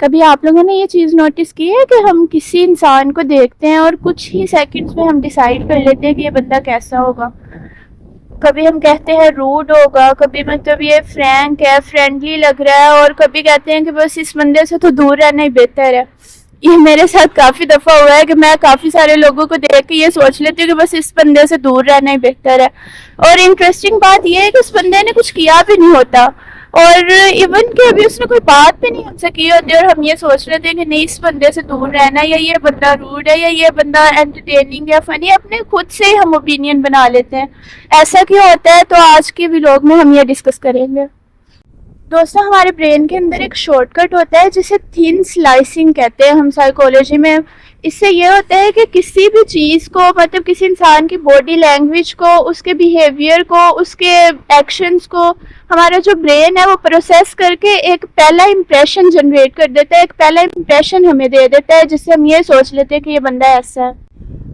کبھی آپ لوگوں نے یہ چیز نوٹس کی ہے کہ ہم کسی انسان کو دیکھتے ہیں اور کچھ ہی سیکنڈز میں ہم ڈیسائیڈ کر لیتے ہیں کہ یہ بندہ کیسا ہوگا. کبھی ہم کہتے ہیں روڈ ہوگا, کبھی مطلب یہ فرینک ہے, فرینڈلی لگ رہا ہے, اور کبھی کہتے ہیں کہ بس اس بندے سے تو دور رہنا ہی بہتر ہے. یہ میرے ساتھ کافی دفعہ ہوا ہے کہ میں کافی سارے لوگوں کو دیکھ کے یہ سوچ لیتی ہوں کہ بس اس بندے سے دور رہنا ہی بہتر ہے. اور انٹرسٹنگ بات یہ ہے کہ اس بندے نے کچھ کیا بھی نہیں ہوتا, اور ایون کہ ابھی اس نے کوئی بات بھی نہیں ہم سے کی ہوتی, اور ہم یہ سوچ رہے تھے کہ نہیں اس بندے سے دور رہنا, یا یہ بندہ روڈ ہے, یا یہ بندہ انٹرٹیننگ یا فنی. اپنے خود سے ہی ہم اوپینین بنا لیتے ہیں. ایسا کیوں ہوتا ہے؟ تو آج کے ولاگ میں ہم یہ ڈسکس کریں گے. دوستوں, ہمارے برین کے اندر ایک شارٹ کٹ ہوتا ہے جسے تھن سلائسنگ کہتے ہیں ہم سائیکولوجی میں. اس سے یہ ہوتا ہے کہ کسی بھی چیز کو, مطلب کسی انسان کی باڈی لینگویج کو, اس کے بیہیویئر کو, اس کے ایکشنز کو ہمارا جو برین ہے وہ پروسیس کر کے ایک پہلا امپریشن جنریٹ کر دیتا ہے, ایک پہلا امپریشن ہمیں دے دیتا ہے جس سے ہم یہ سوچ لیتے ہیں کہ یہ بندہ ایسا ہے.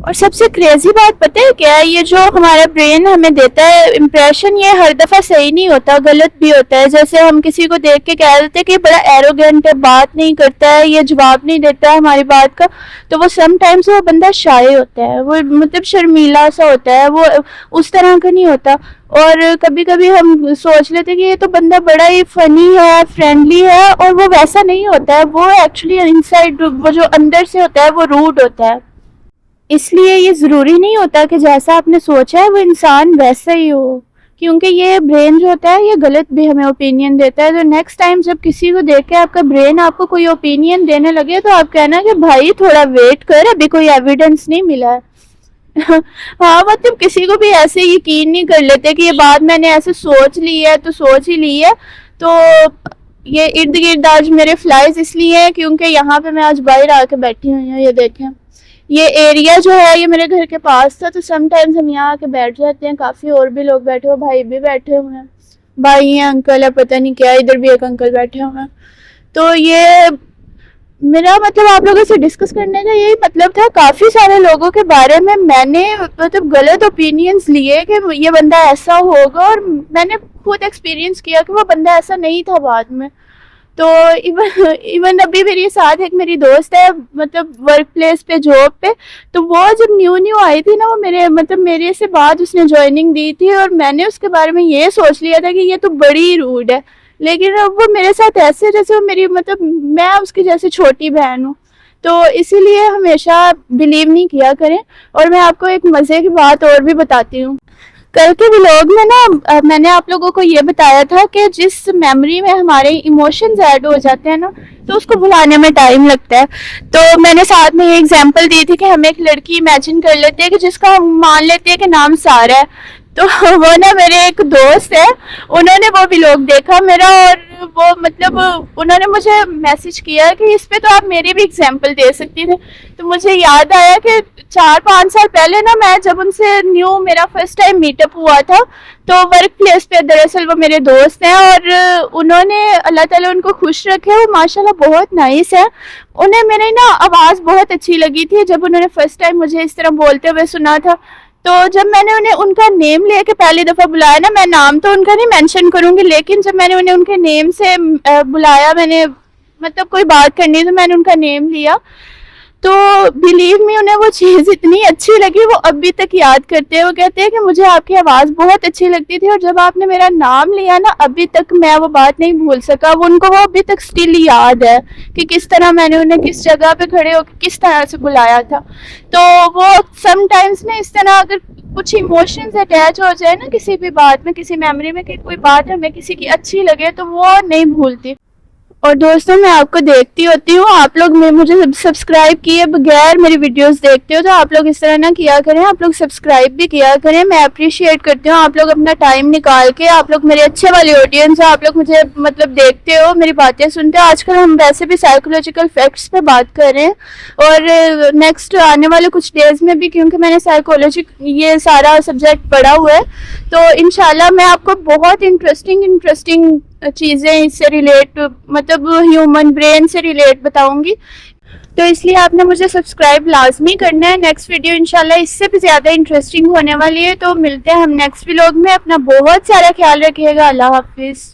اور سب سے کریزی بات پتہ ہے کیا ہے؟ یہ جو ہمارا برین ہمیں دیتا ہے امپریشن, یہ ہر دفعہ صحیح نہیں ہوتا, غلط بھی ہوتا ہے. جیسے ہم کسی کو دیکھ کے کہہ دیتے ہیں کہ یہ بڑا ایروگینٹ ہے, بات نہیں کرتا ہے, یہ جواب نہیں دیتا ہے ہماری بات کا, تو وہ سم ٹائمز وہ بندہ شائع ہوتا ہے, وہ مطلب شرمیلا سا ہوتا ہے, وہ اس طرح کا نہیں ہوتا. اور کبھی کبھی ہم سوچ لیتے ہیں کہ یہ تو بندہ بڑا ہی فنی ہے, فرینڈلی ہے, اور وہ ویسا نہیں ہوتا ہے. وہ ایکچولی انسائڈ, وہ جو اندر سے ہوتا ہے وہ روڈ ہوتا ہے. اس لیے یہ ضروری نہیں ہوتا کہ جیسا آپ نے سوچا ہے وہ انسان ویسا ہی ہو, کیونکہ یہ برین جو ہوتا ہے یہ غلط بھی ہمیں اوپینین دیتا ہے. تو نیکسٹ ٹائم جب کسی کو دیکھ کے آپ کا برین آپ کو کوئی اوپینین دینے لگے تو آپ کہنا کہ بھائی تھوڑا ویٹ کر, ابھی کوئی ایویڈنس نہیں ملا ہے. ہاں, مطلب کسی کو بھی ایسے یقین نہیں کر لیتے کہ یہ بات میں نے ایسے سوچ لی ہے تو سوچ ہی لی ہے. تو یہ ارد گرد آج میرے فلائز اس لیے ہیں کیونکہ یہاں پہ میں آج باہر آ کے بیٹھی ہوئی ہوں. یہ دیکھیں, یہ ایریا جو ہے یہ میرے گھر کے پاس تھا, تو سم ٹائمز ہم یہاں آ کے بیٹھ جاتے ہیں. کافی اور بھی لوگ بیٹھے ہوئے, بھائی بھی بیٹھے ہوئے ہیں, بھائی ہیں, انکل ہے, پتہ نہیں کیا, ادھر بھی ایک انکل بیٹھے ہوئے ہیں. تو یہ میرا مطلب آپ لوگوں سے ڈسکس کرنے کا یہی مطلب تھا. کافی سارے لوگوں کے بارے میں نے مطلب غلط اوپینینز لیے کہ یہ بندہ ایسا ہوگا, اور میں نے خود ایکسپیرینس کیا کہ وہ بندہ ایسا نہیں تھا بعد میں. تو ایون ابھی میری ساتھ ایک میری دوست ہے, مطلب ورک پلیس پہ, جاب پہ, تو وہ جب نیو آئی تھی نا, وہ میرے سے بعد اس نے جوائننگ دی تھی, اور میں نے اس کے بارے میں یہ سوچ لیا تھا کہ یہ تو بڑی روڈ ہے. لیکن اب وہ میرے ساتھ ایسے جیسے وہ میری, مطلب میں اس کی جیسے چھوٹی بہن ہوں. تو اسی لیے ہمیشہ بلیو نہیں کیا کریں. اور میں آپ کو ایک مزے کی بات اور بھی بتاتی ہوں. کل کے ولاگ میں نا میں نے آپ لوگوں کو یہ بتایا تھا کہ جس میموری میں ہمارے ایموشنز ایڈ ہو جاتے ہیں نا, تو اس کو بھلانے میں ٹائم لگتا ہے. تو میں نے ساتھ میں یہ ایگزامپل دی تھی کہ ہم ایک لڑکی امیجن کر لیتے ہیں کہ جس کا ہم مان لیتے ہیں کہ نام سارا ہے. تو وہ نا میرے ایک دوست ہے, انہوں نے وہ ولاگ دیکھا میرا, اور وہ مطلب انہوں نے مجھے میسج کیا کہ اس پہ تو آپ میری بھی ایگزامپل دے سکتی تھے. تو مجھے یاد آیا کہ 4-5 سال پہلے نا میں جب ان سے میرا فرسٹ ٹائم میٹ اپ ہوا تھا, تو ورک پلیس پہ دراصل وہ میرے دوست ہیں, اور انہوں نے, اللہ تعالیٰ ان کو خوش رکھے, وہ ماشاءاللہ بہت نائس ہے. انہیں میری نا آواز بہت اچھی لگی تھی جب انہوں نے فرسٹ ٹائم مجھے اس طرح بولتے ہوئے سنا تھا. تو جب میں نے انہیں ان کا نیم لے کے پہلی دفعہ بلایا نا, میں نام تو ان کا نہیں مینشن کروں گی, لیکن جب میں نے انہیں ان کے نیم سے بلایا, میں نے مطلب کوئی بات کرنی تو میں نے ان کا نیم لیا, تو بلیو می انہیں وہ چیز اتنی اچھی لگی, وہ ابھی تک یاد کرتے ہیں. وہ کہتے ہیں کہ مجھے آپ کی آواز بہت اچھی لگتی تھی, اور جب آپ نے میرا نام لیا نا, ابھی تک میں وہ بات نہیں بھول سکا. ان کو وہ ابھی تک اسٹل یاد ہے کہ کس طرح میں نے انہیں کس جگہ پہ کھڑے ہو کے کس طرح سے بلایا تھا. تو وہ سم ٹائمز نا اس طرح اگر کچھ ایموشنز اٹیچ ہو جائے نا کسی بھی بات میں, کسی میموری میں, کہ کوئی بات ہمیں کسی کی اچھی لگے, تو وہ نہیں بھولتی. اور دوستوں, میں آپ کو دیکھتی ہوتی ہوں, آپ لوگ مجھے سبسکرائب کیے بغیر میری ویڈیوز دیکھتے ہو, تو آپ لوگ اس طرح نہ کیا کریں, آپ لوگ سبسکرائب بھی کیا کریں. میں اپریشیٹ کرتی ہوں آپ لوگ اپنا ٹائم نکال کے, آپ لوگ میرے اچھے والی آڈینس ہو, آپ لوگ مجھے مطلب دیکھتے ہو, میری باتیں سنتے ہو. آج کل ہم ویسے بھی سائیکولوجیکل فیکٹس پہ بات کر رہے ہیں, اور نیکسٹ آنے والے کچھ ڈیز میں بھی, کیونکہ میں نے سائیکولوجی یہ سارا سبجیکٹ پڑھا ہوا ہے, تو انشاءاللہ میں آپ کو بہت انٹرسٹنگ چیزیں اس سے ریلیٹ, مطلب ہیومن برین سے ریلیٹ بتاؤں گی. تو اس لیے آپ نے مجھے سبسکرائب لازمی کرنا ہے. نیکسٹ ویڈیو انشاءاللہ اس سے بھی زیادہ انٹرسٹنگ ہونے والی ہے. تو ملتے ہیں ہم نیکسٹ ولاگ میں. اپنا بہت سارا خیال رکھیے گا. اللہ حافظ.